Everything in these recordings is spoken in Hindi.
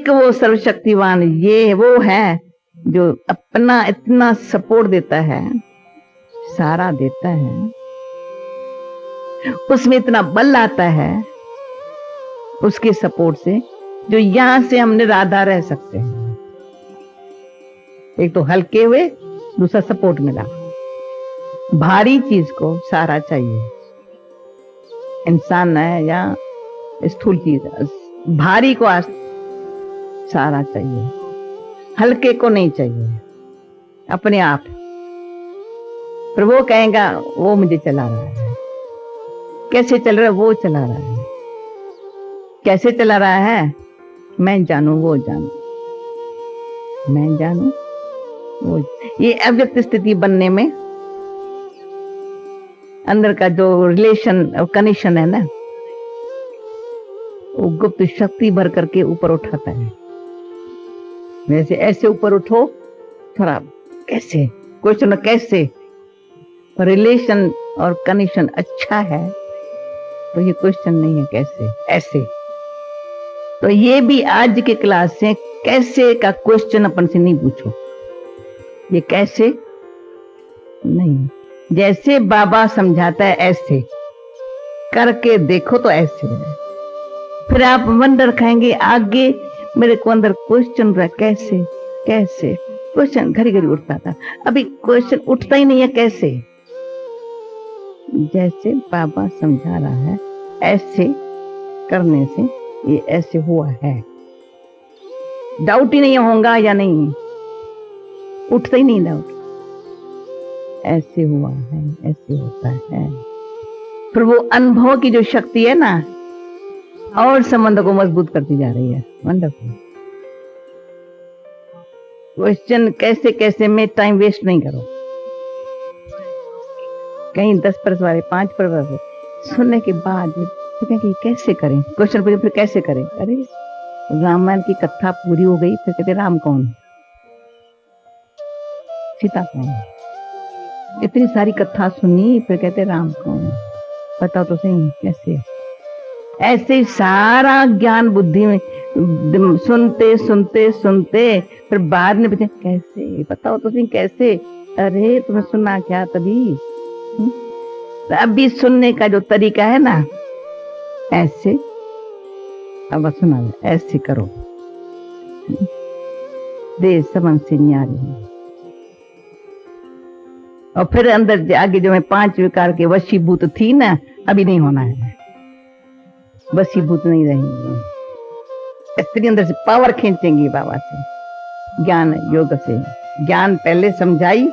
एक वो सर्वशक्तिवान ये वो है जो अपना इतना सपोर्ट देता है, सारा देता है, उसमें इतना बल आता है उसके सपोर्ट से, जो यहां से हम निराधार रह सकते हैं। एक तो हल्के हुए, दूसरा सपोर्ट मिला। भारी चीज को सहारा चाहिए, इंसान है या स्थूल चीज, भारी को सहारा चाहिए, हल्के को नहीं चाहिए अपने आप। पर वो कहेगा वो मुझे चला रहा है, कैसे चल रहा है वो चला रहा है, कैसे चला रहा है मैं जानू वो जानू, मैं जानू वो। ये अव्यक्त स्थिति बनने में अंदर का जो रिलेशन और कनेक्शन है ना, वो गुप्त शक्ति भर करके ऊपर उठाता है। वैसे ऐसे ऊपर उठो थोड़ा, कैसे क्वेश्चन कैसे, रिलेशन और कनेक्शन अच्छा है तो ये क्वेश्चन नहीं है कैसे ऐसे। तो ये भी आज के क्लास से कैसे का क्वेश्चन अपन से नहीं पूछो, ये कैसे नहीं, जैसे बाबा समझाता है ऐसे करके देखो तो ऐसे है। फिर आप वंडर खाएंगे आगे मेरे को अंदर क्वेश्चन रहा कैसे कैसे, क्वेश्चन घड़ी घड़ी उठता था, अभी क्वेश्चन उठता ही नहीं है कैसे। जैसे बाबा समझा रहा है ऐसे करने से ये ऐसे हुआ है, डाउट ही नहीं होगा या नहीं, उठता ही नहीं डाउट, ऐसे हुआ है ऐसे होता है। फिर वो अनुभव की जो शक्ति है ना और संबंध को मजबूत करती जा रही है। वंडरफुल। क्वेश्चन कैसे कैसे में टाइम वेस्ट नहीं करो, कहीं 10% वाले 5% वाले सुनने के बाद तो कहेंगे कैसे करें, क्वेश्चन पूछे फिर कैसे करें। अरे रामायण की कथा पूरी हो गई, फिर कहते राम कौन, सीता कौन, इतनी सारी कथा सुनी फिर कहते राम कौन, बताओ तो सही कैसे। ऐसे ही सारा ज्ञान बुद्धि में सुनते सुनते सुनते फिर बाद में पूछे कैसे, बताओ तो सही कैसे। अरे तुम्हें सुना क्या तभी, तो अभी सुनने का जो तरीका है ना ऐसे, अब सुना ऐसे करो, दे समन से न्यारी। और फिर अंदर आगे जो मैं 5 विकार के वशीभूत थी ना, अभी नहीं होना है, वशीभूत नहीं रहेंगे। स्त्री अंदर से पावर खींचेंगी बाबा से, ज्ञान योग से। ज्ञान पहले समझाई,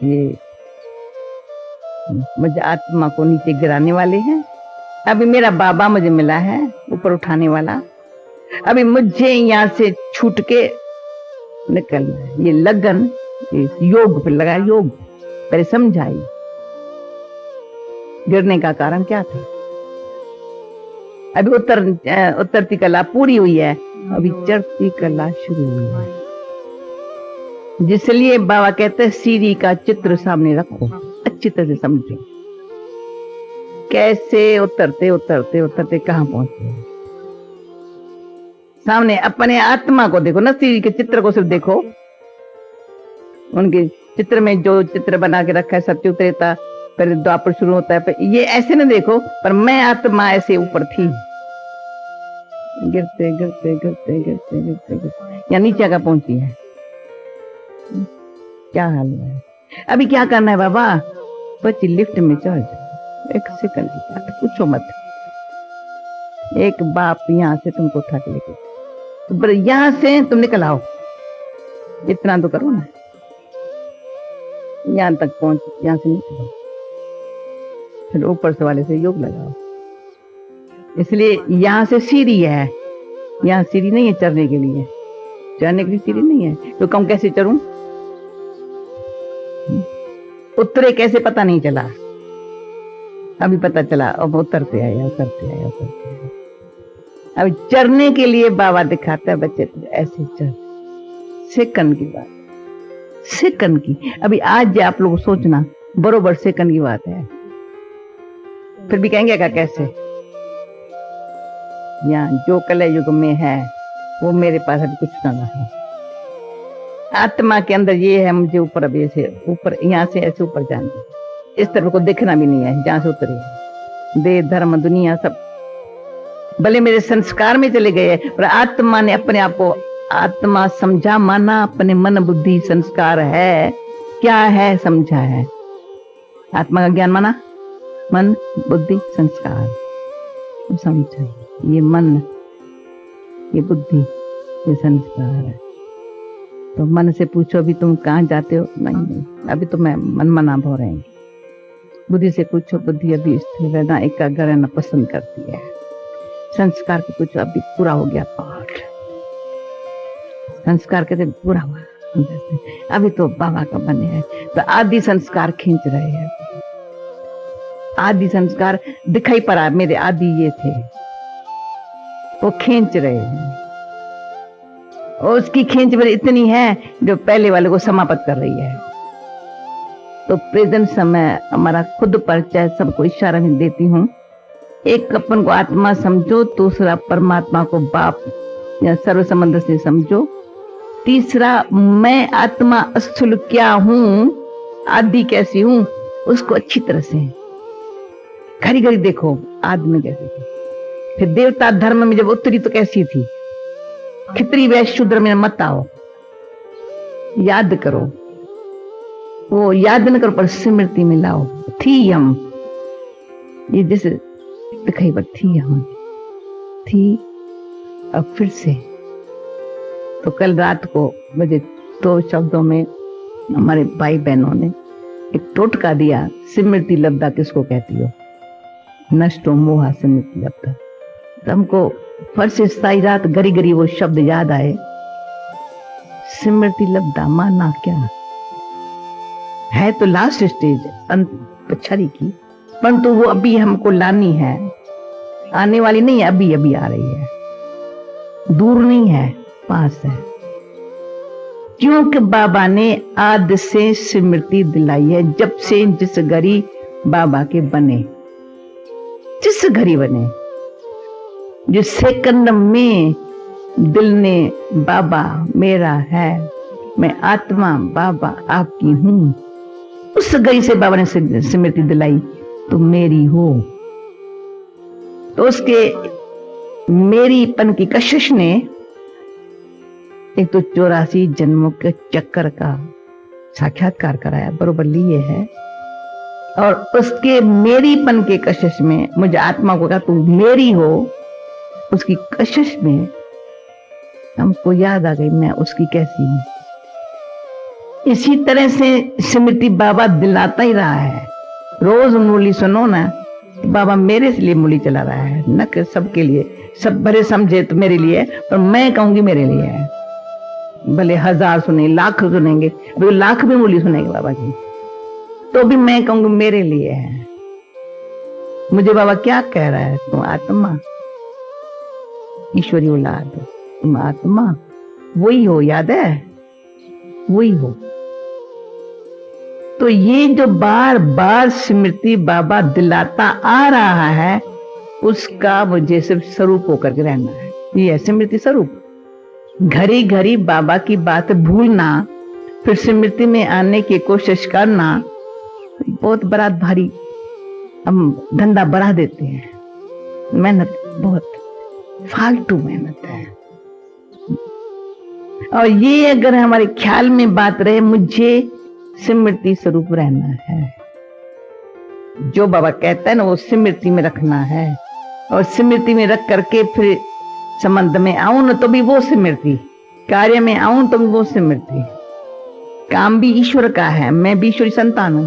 ये मुझे आत्मा को नीचे गिराने वाले हैं, अभी मेरा बाबा मुझे मिला है ऊपर उठाने वाला, अभी मुझे यहाँ से छूट के निकलना है। ये लगन योग पे लगा, योग पहले समझाई गिरने का कारण क्या था। अभी उतरती कला पूरी हुई है, अभी चढ़ती कला शुरू हुई है। जिसलिए बाबा कहते हैं सीढ़ी का चित्र सामने रखो, अच्छी तरह से समझो कैसे उतरते उतरते उतरते कहां पहुंचे। सामने अपने आत्मा को देखो ना, सीढ़ी के चित्र को सिर्फ देखो, उनके चित्र में जो चित्र बना के रखा है सत्य त्रेता फिर द्वापर शुरू होता है, पर ये ऐसे न देखो, पर मैं आत्मा ऐसे ऊपर थी, गिरते गिरते गिरते गिरते गिरते गिरते या नीचे का पहुंची है। क्या हाल है, अभी क्या करना है बाबा, बच्ची लिफ्ट में चढ़ जाओ, 1 सेकंड की बात, पूछो मत। एक बाप यहाँ से तुमको उठा के लेके, तो यहाँ से तुम निकल आओ, इतना तो करो ना, यहाँ तक पहुंच, यहाँ से निकलो, फिर ऊपर से वाले से योग लगाओ। इसलिए यहाँ से सीढ़ी है, यहाँ सीढ़ी नहीं है चढ़ने के लिए, चढ़ने के लिए सीढ़ी नहीं है, तो कम कैसे चढ़ूं, उतरे कैसे पता नहीं चला, अभी पता चला, अब उतरते आया उतरते आया उतरते आया। अभी चढ़ने के लिए बाबा दिखाता है बच्चे ऐसे चढ़, सेकंड की बात, सेकंड की। अभी आज आप लोग सोचना बरोबर सेकंड की बात है, फिर भी कहेंगे क्या कैसे। यहाँ जो कलयुग में है वो मेरे पास अभी कुछ ना रहा। आत्मा के अंदर ये है, मुझे ऊपर अभी ऐसे ऊपर, यहाँ से ऐसे ऊपर जाना, इस तरफ को देखना भी नहीं है जहां से उतरे। देह धर्म दुनिया सब भले मेरे संस्कार में चले गए, पर आत्मा ने अपने आप को आत्मा समझा, माना, अपने मन बुद्धि संस्कार है, क्या है समझा है। आत्मा का ज्ञान माना, मन बुद्धि संस्कार समझा। ये मन, ये बुद्धि, ये संस्कार है। तो मन से पूछो अभी तुम कहाँ जाते हो, नहीं, अभी तो मैं मन मना हो रहे हैं। बुद्धि से पूछो, बुद्धि अभी स्थिर रहना, एकाग्र रहना पसंद करती है। संस्कार को पूछो, अभी पूरा हो गया पाठ, संस्कार कहते पूरा हुआ, अभी तो बाबा का बने हैं। तो आदि संस्कार खींच रहे हैं, आदि संस्कार दिखाई पड़ा, मेरे आदि ये थे, वो खींच रहे हैं। और उसकी खींच पर इतनी है जो पहले वाले को समाप्त कर रही है। तो प्रेजेंट समय हमारा खुद परिचय सबको इशारा में देती हूँ। एक अपन को आत्मा समझो, दूसरा परमात्मा को बाप या सर्व संबंध से समझो, तीसरा मैं आत्मा स्थूल क्या हूँ, आदि कैसी हूँ, उसको अच्छी तरह से घड़ी घड़ी देखो, आदमी कैसे थी, फिर देवता धर्म में जब उतरी तो कैसी थी, खितरी वैश्य शूद्र में मत आओ, याद करो, वो याद न करो पर स्मृति में लाओ। थी हम, ये जैसे दिखाई पर थी हम, थी अब फिर से। तो कल रात को मुझे 2 शब्दों में हमारे भाई बहनों ने एक टोटका दिया, स्मृति लब्धा किसको कहती हो, नष्टो मोहा स्मृति लब्धा। तो हमको फर्श सारी रात गरी गरी वो शब्द याद आए, स्मृति लब्धा माना क्या है, तो लास्ट स्टेज अंत पछाड़ी की, परंतु वो अभी हमको लानी है, आने वाली नहीं है, अभी अभी आ रही है, दूर नहीं है, पास है। क्योंकि बाबा ने आद से स्मृति दिलाई है, जब से जिस घड़ी बाबा के बने, जिस घड़ी बने, जिस सेकंड में दिल ने बाबा मेरा है, मैं आत्मा बाबा आपकी हूं, उस घड़ी से बाबा ने स्मृति दिलाई तो मेरी हो। तो उसके मेरीपन की कशिश ने एक तो 84 जन्मों के चक्कर का साक्षात्कार कराया, बरोबर लिए है, और उसके मेरीपन के कशिश में मुझे आत्मा को कहा तू मेरी हो, उसकी कशिश में हमको याद आ गई मैं उसकी कैसी हूं। इसी तरह से स्मृति बाबा दिलाता ही रहा है। रोज मुरली सुनो ना, बाबा मेरे लिए मुरली चला रहा है, न कि सबके लिए, सब भले समझे तो मेरे लिए, पर मैं कहूंगी मेरे लिए है। भले 1000 सुने, लाख सुनेंगे, लाख भी मुरली सुनेंगे बाबा जी, तो भी मैं कहूंगी मेरे लिए है। मुझे बाबा क्या कह रहा है, तुम आत्मा, ईश्वरी औलाद, तुम आत्मा वही हो, याद है, वही हो। तो ये जो बार बार स्मृति बाबा दिलाता आ रहा है, उसका मुझे सिर्फ स्वरूप होकर के रहना है। ये है स्मृति स्वरूप। घड़ी घड़ी बाबा की बात भूलना, फिर स्मृति में आने की कोशिश करना, बहुत बड़ा भारी हम धंधा बढ़ा देते हैं। मेहनत बहुत फालतू मेहनत है। और ये अगर हमारे ख्याल में बात रहे, मुझे स्मृति स्वरूप रहना है, जो बाबा कहता है ना वो स्मृति में रखना है, और स्मृति में रख करके फिर संबंध में आऊं ना तो भी वो स्मृति, कार्य में आऊं तो भी वो स्मृति। काम भी ईश्वर का है, मैं भी ईश्वरी संतान हूं,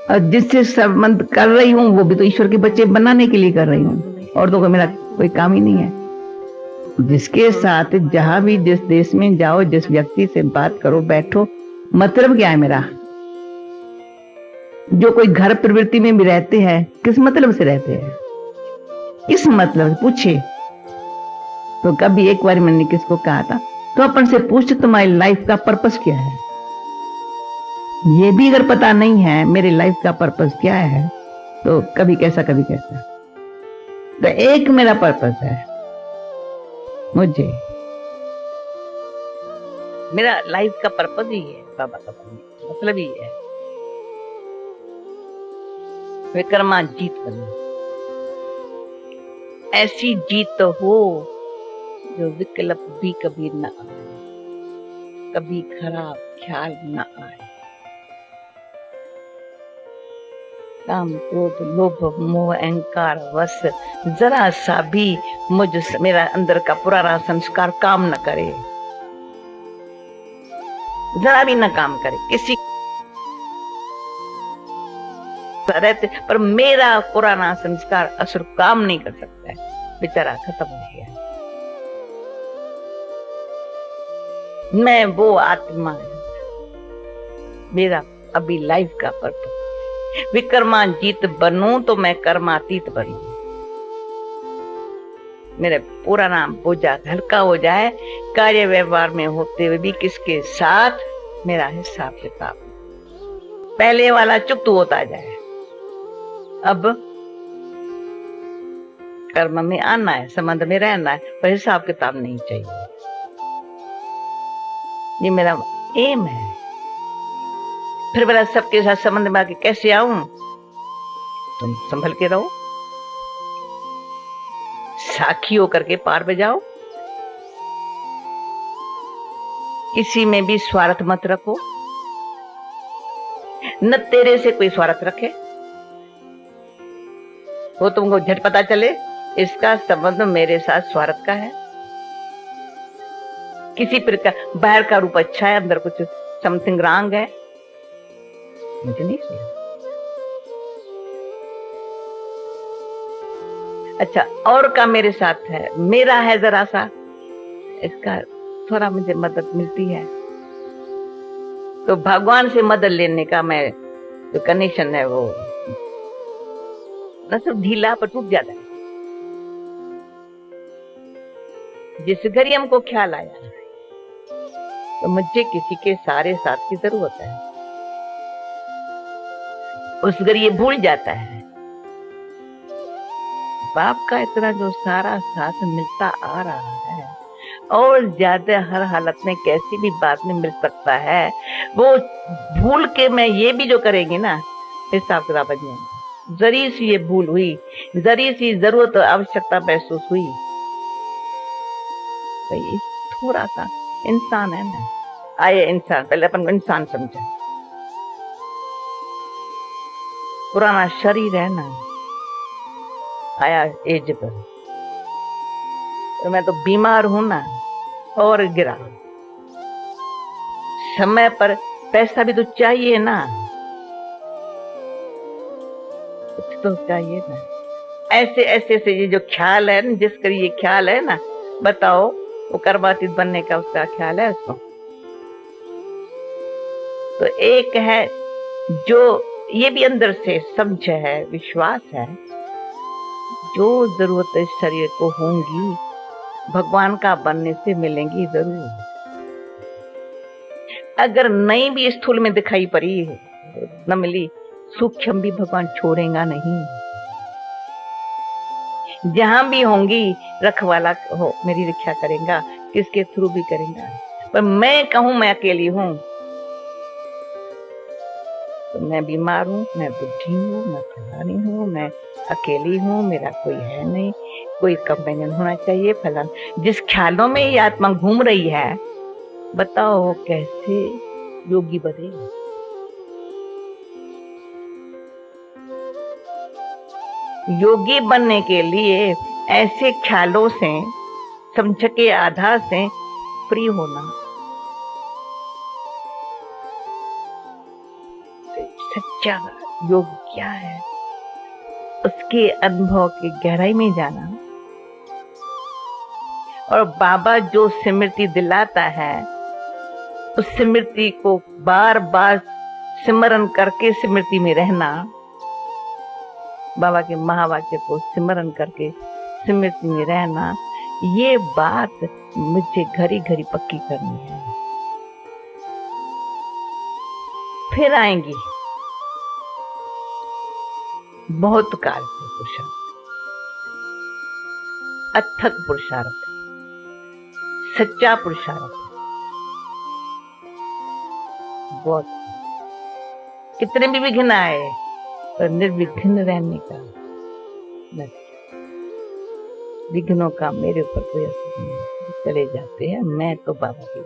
और जिससे संबंध कर रही हूं वो भी तो ईश्वर के बच्चे बनाने के लिए कर रही हूं, और तो मेरा कोई काम ही नहीं है। जिसके साथ जहां भी जिस देश में जाओ, जिस व्यक्ति से बात करो, बैठो, मतलब क्या है मेरा। जो कोई घर प्रवृत्ति में भी रहते हैं, किस मतलब से रहते हैं, किस मतलब पूछे। तो कभी एक बार मैंने किसको कहा था, तो अपन से पूछ तुम्हारी लाइफ का पर्पस क्या है। ये भी अगर पता नहीं है मेरी लाइफ का पर्पस क्या है, तो कभी कैसा कभी कैसा। तो एक मेरा पर्पस है, मुझे मेरा लाइफ का पर्पज ही है, बाबा का मतलब ही है विक्रमाजीत बनना। ऐसी जीत हो जो विकल्प भी कभी न आए, कभी खराब ख्याल न आए। काम क्रोध लोभ मोह अहंकार वश जरा सा भी मेरा अंदर का पुराना संस्कार काम न करे, जरा भी न काम करे। किसी रहते पर मेरा पुराना संस्कार असुर काम नहीं कर सकता है, बेचारा खत्म हो गया। मैं वो आत्मा है, मेरा अभी लाइफ का पर्पस विक्रमाजीत बनूं तो मैं कर्मातीत बनूं। मेरे पुराना बोझा हल्का हो जाए, कार्य व्यवहार में होते हुए भी किसके साथ मेरा हिसाब किताब पहले वाला चुप्त होता जाए। अब कर्म में आना है, संबंध में रहना है, पर हिसाब किताब नहीं चाहिए। ये मेरा एम है। फिर बोला सबके साथ संबंध में आके कैसे आऊं? तुम संभल के रहो, साखी होकर के पार पे जाओ, किसी में भी स्वार्थ मत रखो, न तेरे से कोई स्वार्थ रखे, वो तुमको झट पता चले इसका संबंध मेरे साथ स्वार्थ का है। किसी प्रकार बाहर का रूप अच्छा है, अंदर कुछ समथिंग रॉन्ग है, मुझे नहीं सुना। अच्छा और का मेरे साथ है, मेरा है जरा सा, इसका थोड़ा मुझे मदद मिलती है, तो भगवान से मदद लेने का मैं जो कनेक्शन है वो न सिर्फ ढीला पर टूट जाता है। जिस घड़ी हमको ख्याल आया तो मुझे किसी के सारे साथ की जरूरत है, उस घड़ी ये भूल जाता है बाप का इतना जो सारा साथ मिलता आ रहा है, और ज्यादा हर हालत में कैसी भी बात में मिल सकता है, वो भूल के मैं ये भी जो करेंगे ना हिसाब किताब बन जाएंगे। जरी सी ये भूल हुई, जरी सी जरूरत आवश्यकता महसूस हुई, भाई थोड़ा सा इंसान है ना, आए इंसान, पहले अपन इंसान समझा, पुराना शरीर है ना, आया एज पर, तो मैं तो बीमार हूं ना, और गिरा, समय पर पैसा भी तो चाहिए ना, कुछ तो चाहिए ना। ऐसे ऐसे से ये जो ख्याल है ना, जिसका ये ख्याल है ना, बताओ वो कर्मातीत बनने का उसका ख्याल है उसको। तो एक है जो ये भी अंदर से समझ है, विश्वास है, जो जरूरत इस शरीर को होंगी भगवान का बनने से मिलेंगी जरूर। अगर नहीं भी स्थूल में दिखाई पड़ी न मिली, सूक्ष्म भी भगवान छोड़ेगा नहीं। जहां भी होंगी रखवाला हो, मेरी रक्षा करेगा, किसके थ्रू भी करेगा। पर मैं कहूं मैं अकेली हूं तो मैं बीमार हूं, मैं बुद्धि हूं, मैं फलानी हूं, मैं अकेली हूं, मेरा कोई है नहीं, कोई कंपेनियन होना चाहिए फलान। जिस ख्यालों में ये आत्मा घूम रही है, बताओ कैसे योगी बने। योगी बनने के लिए ऐसे ख्यालों से, समझ के आधार से फ्री होना। सच्चा योग क्या है, उसके अनुभव की गहराई में जाना, और बाबा जो स्मृति दिलाता है उस स्मृति को बार बार सिमरन करके स्मृति में रहना, बाबा के महावाक्य को सिमरन करके स्मृति में रहना, ये बात मुझे घड़ी घड़ी पक्की करनी है। फिर आएंगी बहुत काल से पुरुषार्थ, अथक पुरुषार्थ, सच्चा पुरुषार्थ, बहुत, कितने भी विघ्न आए पर निर्विघ्न रहने का लक्ष्य। विघ्नों का मेरे ऊपर कोई असर नहीं, चले जाते हैं, मैं तो बाबा की